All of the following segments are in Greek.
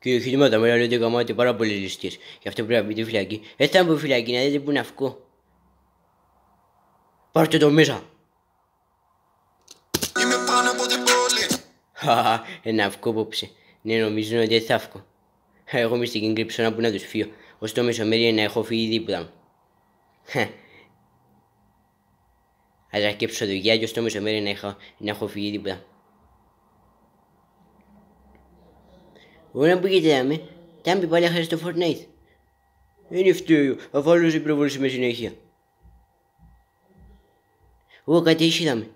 Κύριε Χίτμα, τα μέρα λέτε γαμάτε πάρα πολλές ληστείες. Γι' αυτό πρέπει να μπείτε φυλακή. Θα μπω φυλακή να δείτε που είναι αυκό. Πάρτε το μέσα. Είμαι πάνω από την πόλη. Χαχα, ένα αυκό πόψε. Ναι, νομίζουν ότι θα αυκό. Εγώ μυστική κρύψω να που να τους φύγω. Ως το μεσομέρι να έχω φύγει δίπλα μου. Ας αρκέψω δουλειά και ως το μεσομέρι να έχω φύγει δίπλα. Ωραία που κοιτάμε, τάμπι πάλι έχασε στο Fortnite. Είναι φταίω, αφού άλλος δεν προβολήσει με συνέχεια. Ω, κάτι έτσι είδαμε.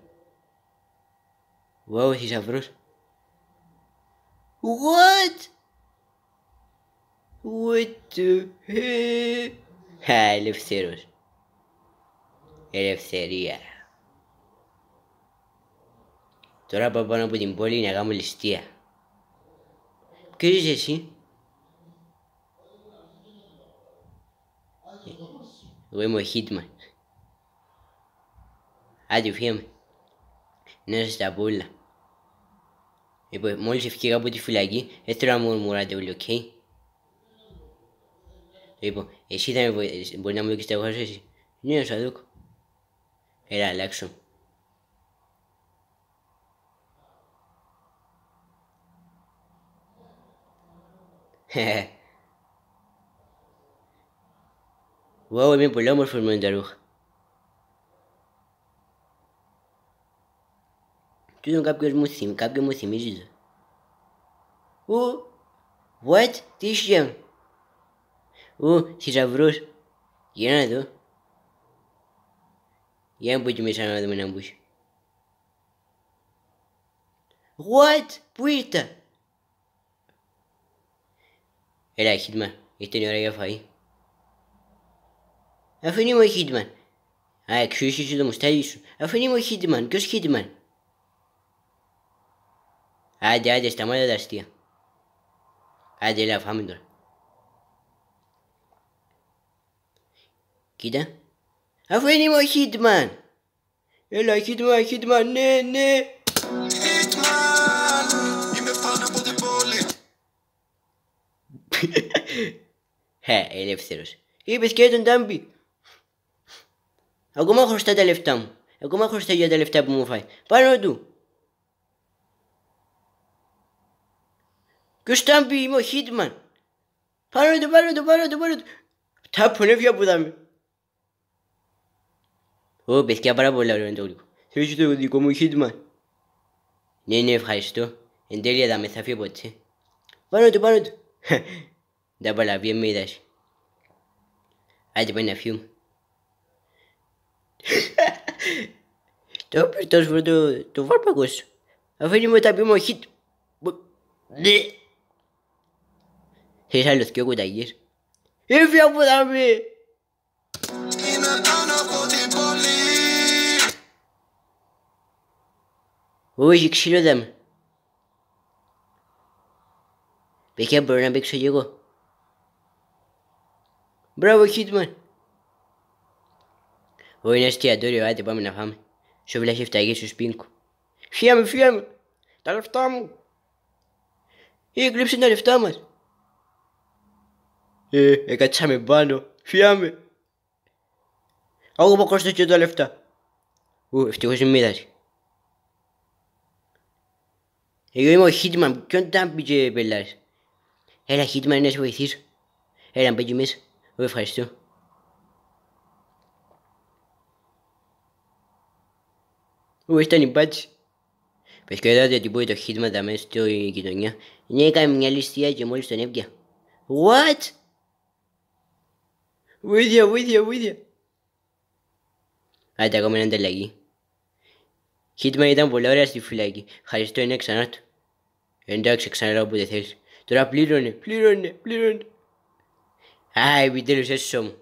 Wow, θησαυρός. What? What the hell? Ελευθέρος. Ελευθερία. Τώρα πάω πάνω από την πόλη να κάνω ληστεία. Ποιος είσαι εσύ? Εγώ είμαι ο Hitman. Άντε φύγαμε. Να σας τα πω όλα. Μόλις ευκήγα από τη φυλακή, δεν θέλω να μου μουράτε όλοι, οκ? Λοιπόν, εσύ θα με βοηθήσεις, μπορεί να μου δείξεις τα εγώ εσύ? Ναι, να σας δω. Έλα, αλλάξω. Wow, είμαι πολύ όμορφος με τα ρούχα. Τούτον κάποιος μου θυμίζει. What? Τι είσαι? Θησαυρός. Για να δω. Για να πω εκεί μέσα να δούμε να μπούσει. What? Πού ήρθα? Έλα, Hitman. Ήρθε η ώρα για φαΐ. Αφού είναι ο Hitman. Α, εξούσεις το μουστάρι σου. Αφού είναι ο Hitman. Ποιος Hitman? Άντε, σταμάτα τα αστεία. Άντε, έλα, φάμε τώρα. Κοίτα. Αφού είναι ο Hitman. Έλα, Hitman, ναι. Hitman, είμαι πάνω από την πόλη. Ελεύθερος. Είπες και τον Τάμπι. Ακόμα χρωστά τα λεφτά μου. Ακόμα χρωστά για τα λεφτά που μου φάει. Πάνω του. Ποιος Τάμπι, είμαι ο Hitman. Πάνω του. Τα πονέφια που δάμε. Ω, παιδιά, πάρα πολλά ωραία είναι το γλυκό. Θέλεις το δικό μου Hitman? Ναι, ευχαριστώ. Εν τέλεια θα με θα φύγω ποτέ. Πάνω του. Τα παλαβία με είδας. Άντε πάει να φύγουμε. Το πέρτος βρω το βάρπακο σου. Αφήνει μου τα πει μου Hit. Θες άλλος και κουταγιές. Έφυγα που θα με. Είμαι πάνω από την πόλη. Όχι, ξύλο δάμε. Παιδιά, μπορώ να παίξω κι εγώ. Μπράβο, Hitman. Όχι, είναι εστιατόριο, άντε πάμε να φάμε. Σόβιλα χεφταγές σου σπίνκου. Φύγαμε. Τα λεφτά μου. Έκλειψε τα λεφτά μας. Έκατσαμε πάνω. Φύγαμε. Εγώ κόστος και τα λεφτά. Ευτυχώς με είδας. Εγώ είμαι ο Hitman, ποιον ήταν πήγε πελάρες. Έλα Hitman να σε βοηθήσω. Έλα μπήκε μέσα. Ευχαριστώ. Ήταν η μπάτση. Παιδιά είδατε ότι μπορεί το Hitman τα μέσα στη γειτονιά. Ναι, έκαμε μια ληστεία και μόλις τον έπια. What? Βοήθεια. Άντε ακόμα είναι ανταλλαγή. Hitman ήταν πολλά ωραία στη φυλακή. Ευχαριστώ, είναι ξανά του. Εντάξει, ξανά όποτε θέλεις. Τώρα πλήρωνε. Α, επιτέλους έσω μου.